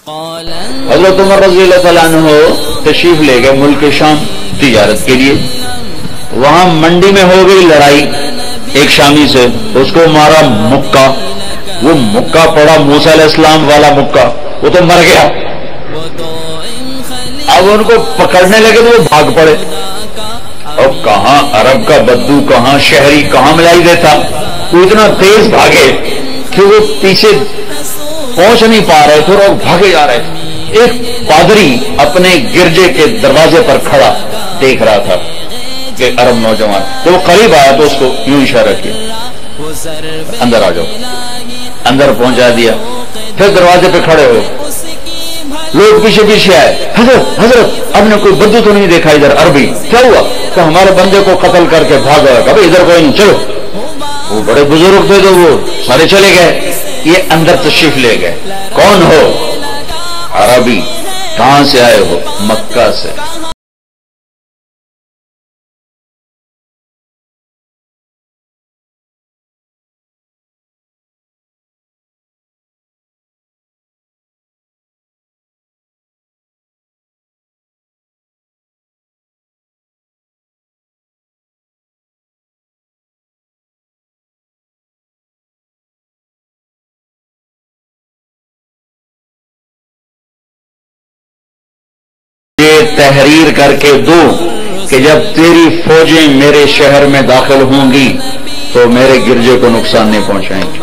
हज़रत उमर रज़ियल्लाहु तआला अन्हु तशरीफ ले गए मुल्क शाम तिजारत के लिए। वहां मंडी में हो गई लड़ाई, एक शामी से उसको मारा मुक्का। वो मुक्का पड़ा मूसा अलैहिस्सलाम वाला मुक्का, वो तो मर गया। अब उनको पकड़ने लगे तो वो भाग पड़े। अब कहां अरब का बद्दू, कहां शहरी, कहां मिलाई देता। वो इतना तेज भागे कि वो पीछे पहुंच नहीं पा रहे थे और भागे जा रहे थे। एक पादरी अपने गिरजे के दरवाजे पर खड़ा देख रहा था कि अरब नौजवान, तो वो करीब आया तो उसको यूं इशारा किया, अंदर आ जाओ। अंदर पहुंचा दिया। फिर दरवाजे पे खड़े हो, लोग पीछे पीछे आए, हजरत हजरत आपने कोई बद्दू तो नहीं देखा इधर अरबी? क्या हुआ? तो हमारे बंदे को कत्ल करके भागा। कभी इधर कोई नहीं, चलो। वो बड़े बुजुर्ग थे तो वो सारे चले गए। ये अंदर तशरीफ ले गए। कौन हो? अरबी। कहां से आए हो? मक्का से। तहरीर करके दो कि जब तेरी फौजें मेरे शहर में दाखिल होंगी तो मेरे गिरजे को नुकसान नहीं पहुंचाएंगी।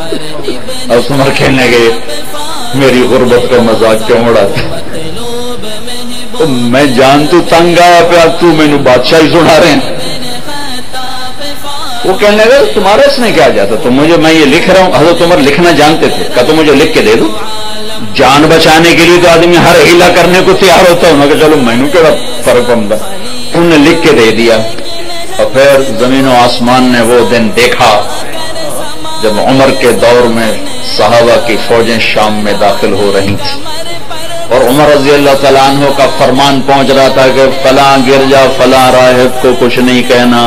अब उमर कहने लगे मेरी गुर्बत का मजाक क्यों उड़ाता? तो मैं जान तू तंग आया पे, अब तू मैनू बादशाही सुना रहे हैं। वो कहने लगे तुम्हारा इसमें क्या जाता? तो मुझे, मैं ये लिख रहा हूं। हज़रत उमर लिखना जानते थे। क्या तो मुझे लिख के दे दो? जान बचाने के लिए तो आदमी हर हीला करने को तैयार होता है। उन्होंने चलो मैनू क्या फर्क पड़ता। उन्होंने लिख के दे दिया। और फिर जमीन और आसमान ने वो दिन देखा जब उमर के दौर में सहाबा की फौजें शाम में दाखिल हो रही थी और उमर रज़ियल्लाहु तआला अन्हु का फरमान पहुंच रहा था कि फलां गिरजा फलां राहिब को कुछ नहीं कहना,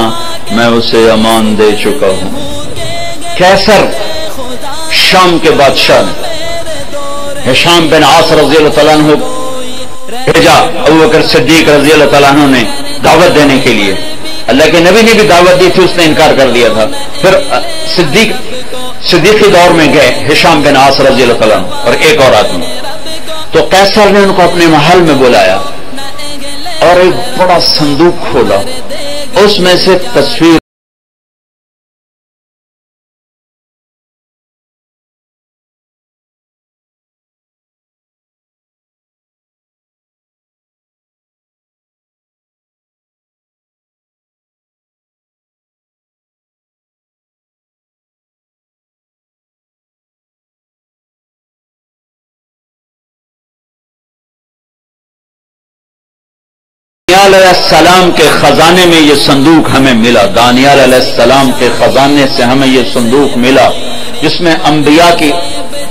मैं उसे अमान दे चुका हूं। कैसर शाम के बादशाह ने हिशाम बिन आस रज़ियल्लाहु तआला अन्हु भेजा अबू बकर सिद्दीक रज़ियल्लाहु तआला अन्हु ने दावत देने के लिए। अल्लाह के नबी ने भी दावत दी थी, उसने इनकार कर दिया था। फिर सिद्दीकी दौर में गए हिशाम बिन आस रज़ियल्लाहु तआला अन्हु और एक और आदमी। तो कैसर ने उनको अपने महल में बुलाया और एक बड़ा संदूक खोला, उसमें से तस्वीर सलाम के खजाने में ये संदूक हमें मिला। दानियाल अलैहिस्सलाम के खजाने से हमें ये संदूक मिला जिसमें अंबिया की,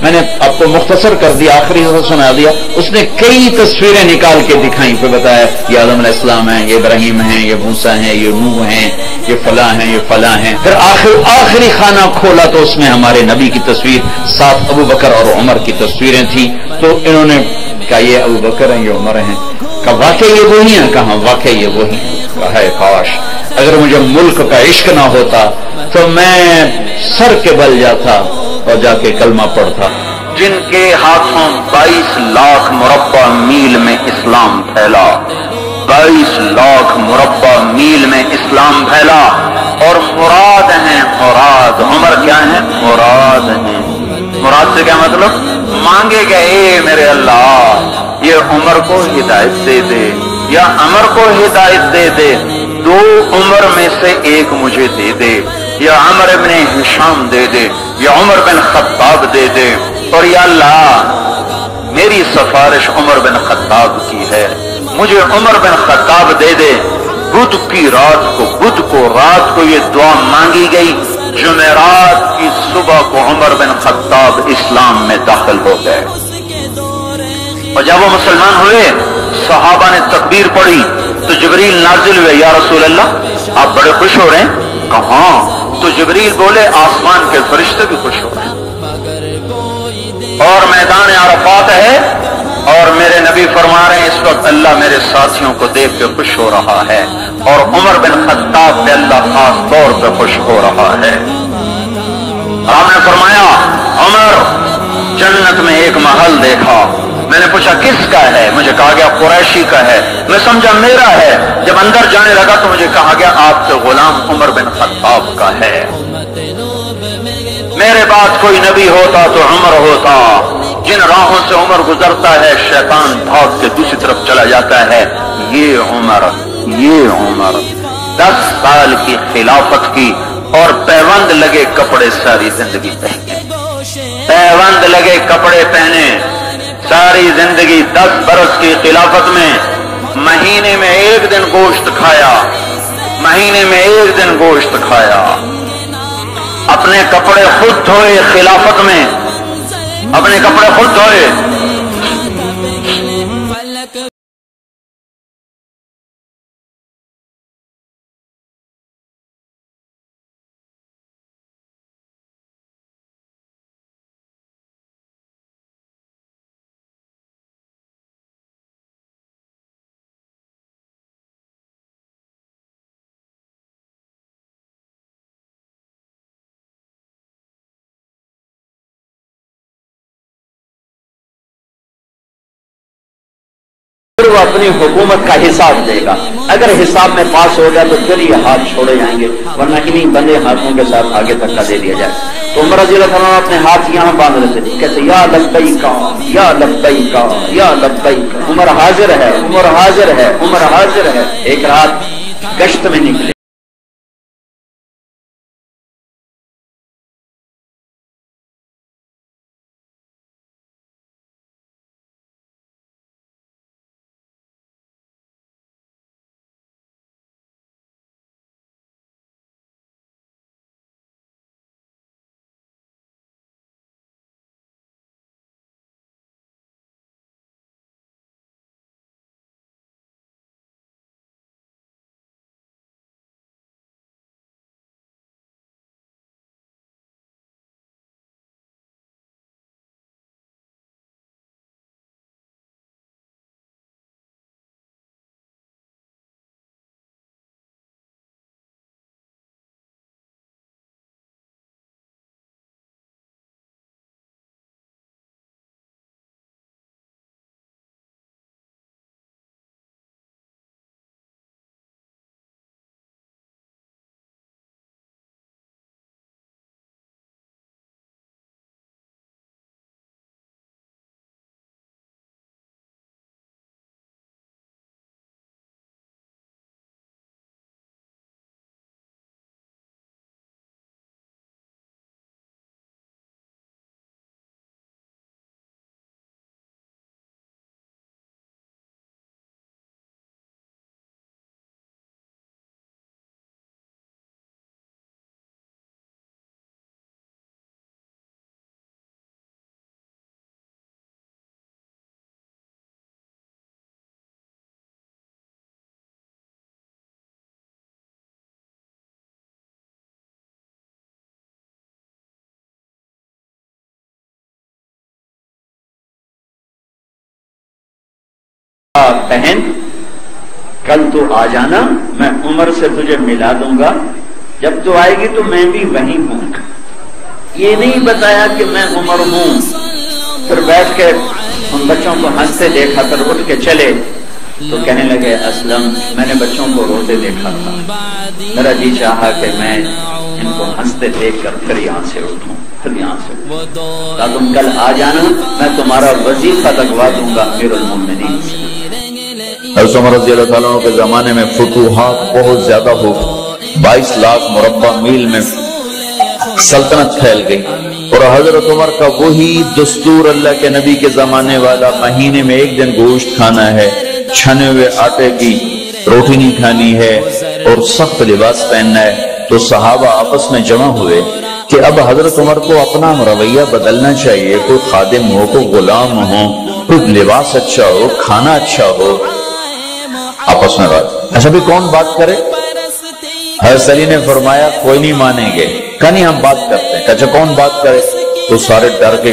मैंने आपको मुख्तसर कर दिया, आखिरी से सुना दिया। उसने कई तस्वीरें निकाल के दिखाई, फिर बताया ये आदम अलैहिस्सलाम है, ये इब्राहिम है, ये मूसा है, ये नूह है, ये फला है, ये फला है। फिर आखिरी खाना खोला तो उसमें हमारे नबी की तस्वीर, साथ अबू बकर और उमर की तस्वीरें थी। तो इन्होंने कहा ये अबू बकर हैं, ये उमर हैं। कहा वाकई ये वही है? कहा वाकई ये वही है। कहा है काश अगर मुझे मुल्क का इश्क ना होता तो मैं सर के बल जाता और जाके कलमा पढ़ता। जिनके हाथों 22 लाख मुरब्बा मील में इस्लाम फैला, 22 लाख मुरब्बा मील में इस्लाम फैला। और मुराद हैं मुराद, उमर क्या है? मुराद है। मुराद से क्या मतलब? मांगे गए मेरे अल्लाह ये उमर को हिदायत दे दे या अमर को हिदायत दे दे, 2 उमर में से एक मुझे दे दे, या अमर इब्न हिशाम दे दे, या उमर बिन खत्ताब दे दे। और या अल्लाह मेरी सिफारिश उमर बिन खत्ताब की है, मुझे उमर बिन खत्ताब दे दे। बुध की रात को ये दुआ मांगी गई। जुमेरात की सुबह को उमर बिन खत्ताब इस्लाम में दाखिल हो गए। और जब वो मुसलमान हुए, सहाबा ने तकबीर पढ़ी तो जिब्रील नाजिल हुए, या रसूल अल्लाह आप बड़े खुश हो रहे हैं? कहा? तो जिब्रील बोले आसमान के फरिश्ते भी खुश हो रहे हैं। और मैदान अरफात है और इस वक्त अल्लाह मेरे साथियों को देख के खुश हो रहा है और उमर बिन खत्ताब पे अल्लाह खास तौर पे खुश हो रहा है। आपने फरमाया उमर जन्नत में एक महल देखा। मैंने पूछा किसका है? मुझे कहा गया कुरैशी का है। मैं समझा मेरा है। जब अंदर जाने लगा तो मुझे कहा गया आपके गुलाम उमर बिन खत्ताब का है। मेरे बाद कोई नबी होता तो उमर होता। जिन राहों से उमर गुजरता है शैतान भाग के दूसरी तरफ चला जाता है। ये उमर 10 साल की खिलाफत की और पैबंद लगे कपड़े सारी जिंदगी पहने। पैबंद लगे कपड़े पहने सारी जिंदगी। 10 बरस की खिलाफत में महीने में एक दिन गोश्त खाया। महीने में एक दिन गोश्त खाया। अपने कपड़े खुद धोए। खिलाफत में अपने कपड़े खुद धोए। फिर वो अपनी हुकूमत का हिसाब देगा। अगर हिसाब में पास हो गया तो फिर ये हाथ छोड़े जाएंगे, वरना इन्हीं बंदे हाथों के साथ आगे तक का दे दिया जाए। तो उमर रज़ी अल्लाह अन्हु अपने हाथ यहां बांध रहे थे, कहते या लब्बैका या लब्बैका या लब्बैका। उमर हाजिर है, उमर हाजिर है, उमर हाजिर है। एक रात गश्त में निकले। बहन कल तो आ जाना, मैं उमर से तुझे मिला दूंगा। जब तू आएगी तो मैं भी वहीं हूं। ये नहीं बताया कि मैं उमर हूं। फिर बैठ के उन बच्चों को हंसते देखा, फिर उठ के चले तो कहने लगे असलम मैंने बच्चों को रोते देखा था, मेरा जी चाहा कि मैं इनको हंसते देखकर फिर यहां से उठूं, फिर यहां से उठूं। तुम कल आ जाना, मैं तुम्हारा वजीफा लगवा दूंगा अमीरुल मोमिनीन से। हज़रत उमर रज़ी अल्लाह तआला के जमाने में फुतूहात बहुत ज्यादा हो, 22 लाख मुरब्बा मील में सल्तनत फैल गई। और हजरत उमर का वही दस्तूर अल्लाह के नबी के जमाने वाला, महीने में एक दिन गोश्त खाना है, छने हुए आटे की रोटी नहीं खानी है और सख्त लिबास पहनना है। तो सहाबा आपस में जमा हुए कि अब हजरत उमर को अपना रवैया बदलना चाहिए। कोई खादिम हो, कोई गुलाम हो, कोई लिबास अच्छा हो, खाना अच्छा हो। आपस में बात, अच्छा भी कौन बात करे? हज़रत अली ने फरमाया कोई नहीं मानेंगे, कहीं हम बात करते हैं। अच्छा कौन बात करे? तो सारे डर के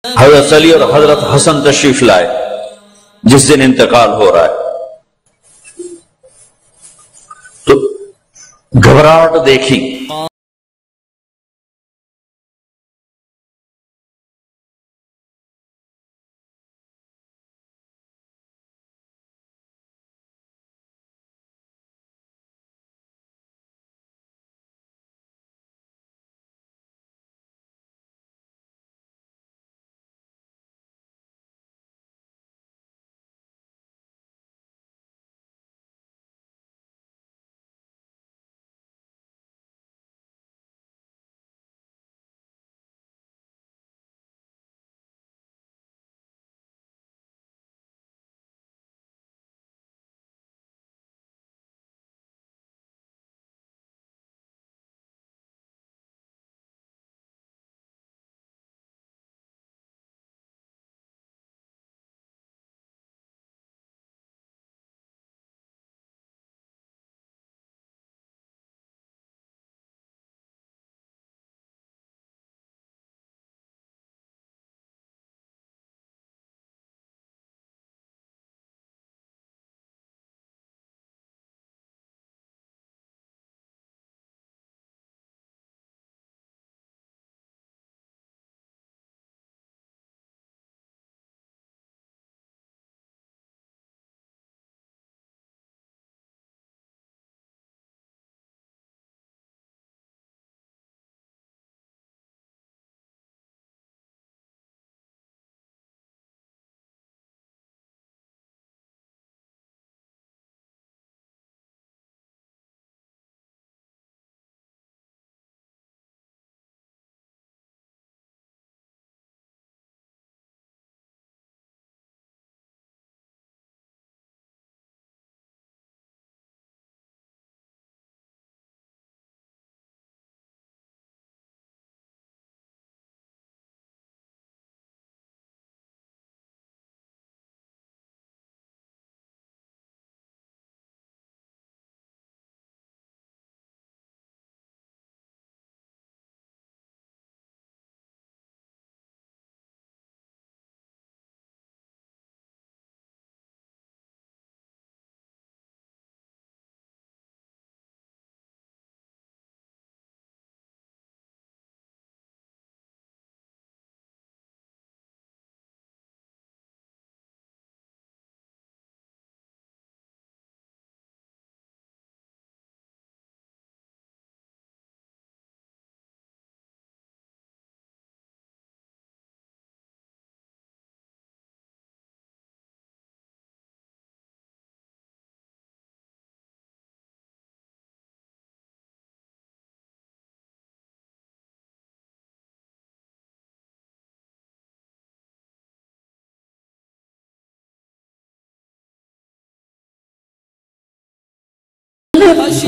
हजरत अली और हजरत हसन तशरीफ लाए जिस दिन इंतकाल हो रहा है, तो घबराहट देखी।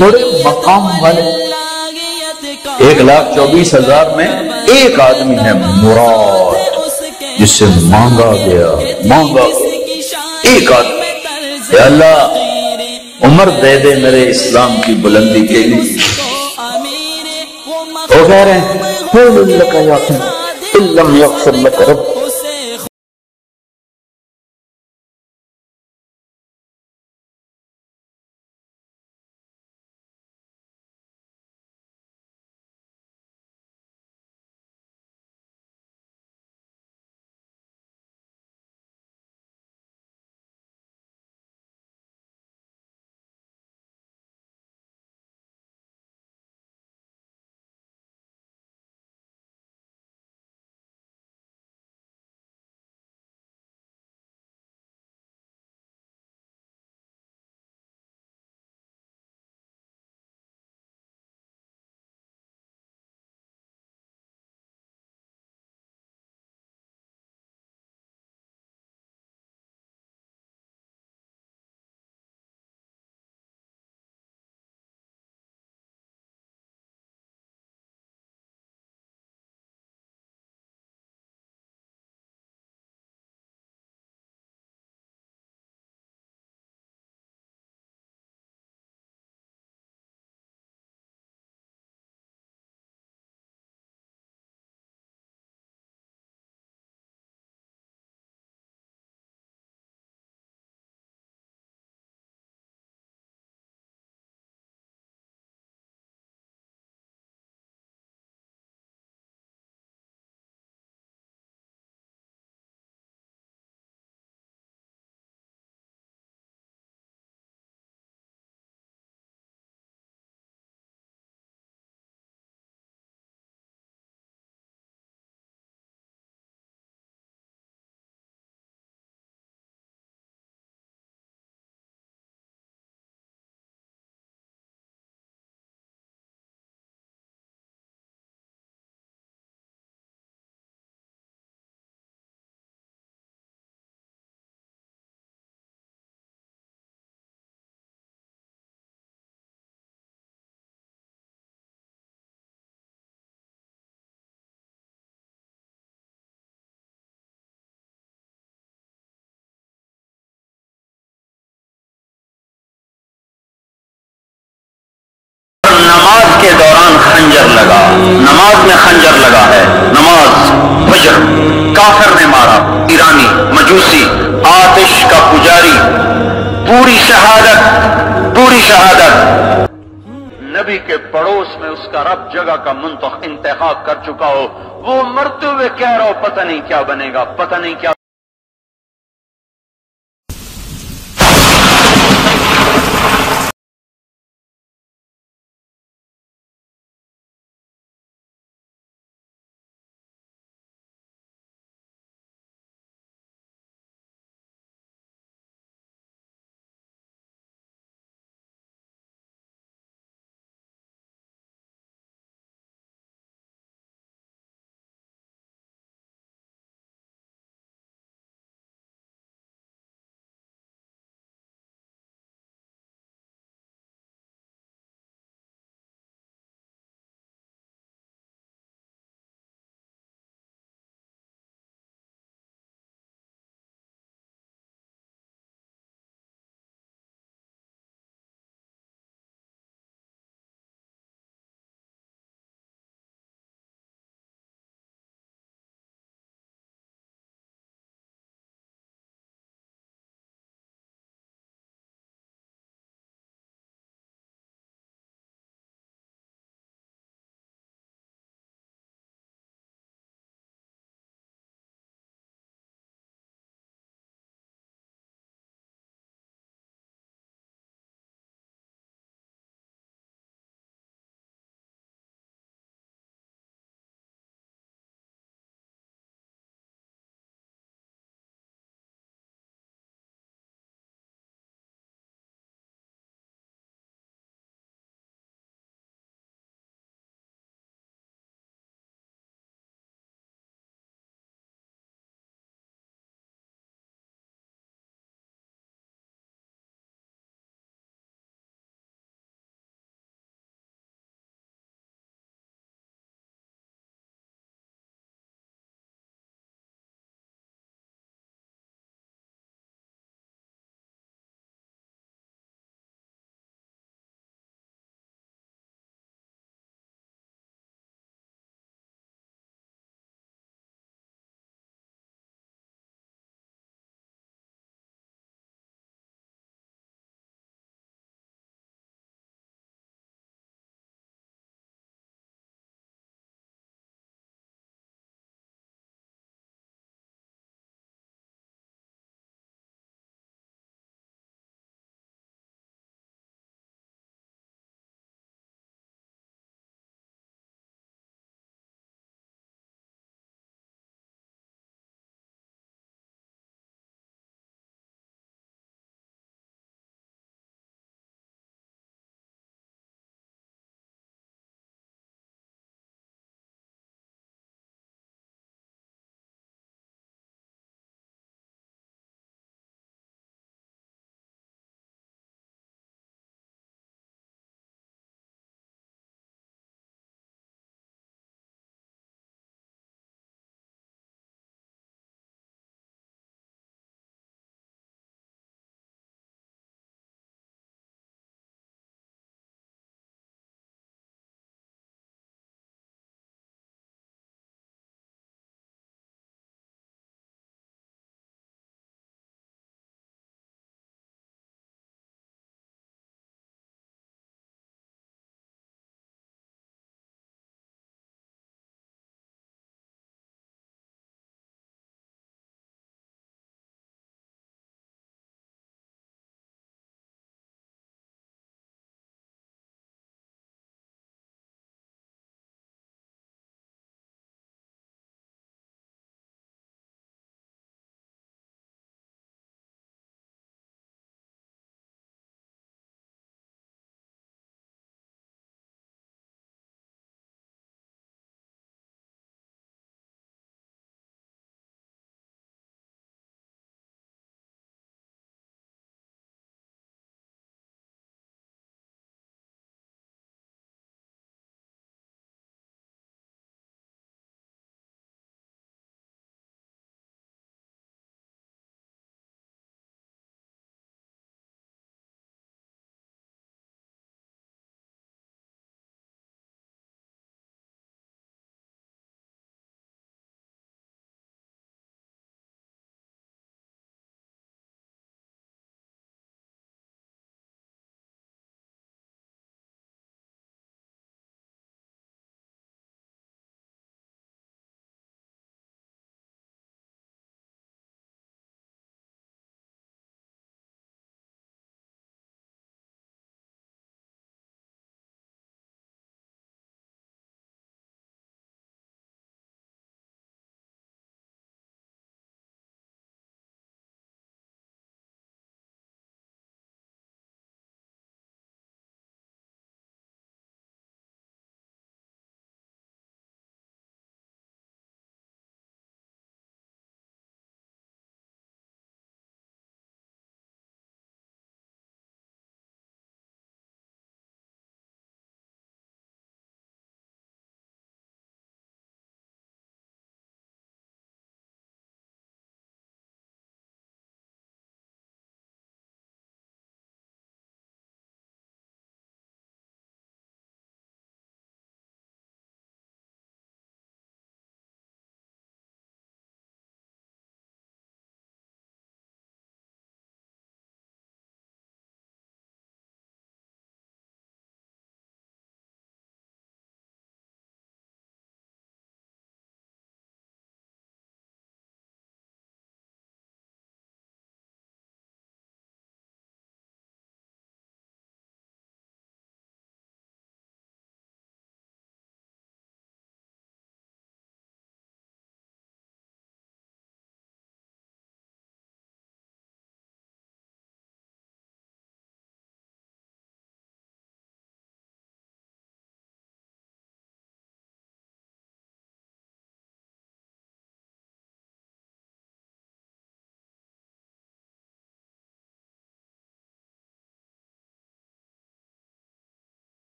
बड़े मकाम वाले 1,24,000 में एक आदमी है मुराद, जिससे मांगा गया एक आदमी। या अल्लाह उम्र दे दे मेरे इस्लाम की बुलंदी के लिए। वो कह रहे हैं नमाज में खंजर लगा है। नमाज फजर काफिर ने मारा, ईरानी मजूसी आतिश का पुजारी, पूरी शहादत नबी के पड़ोस में उसका रब जगह का इंतखाब कर चुका हो, वो मरते हुए कह रहा हो पता नहीं क्या बनेगा, पता नहीं क्या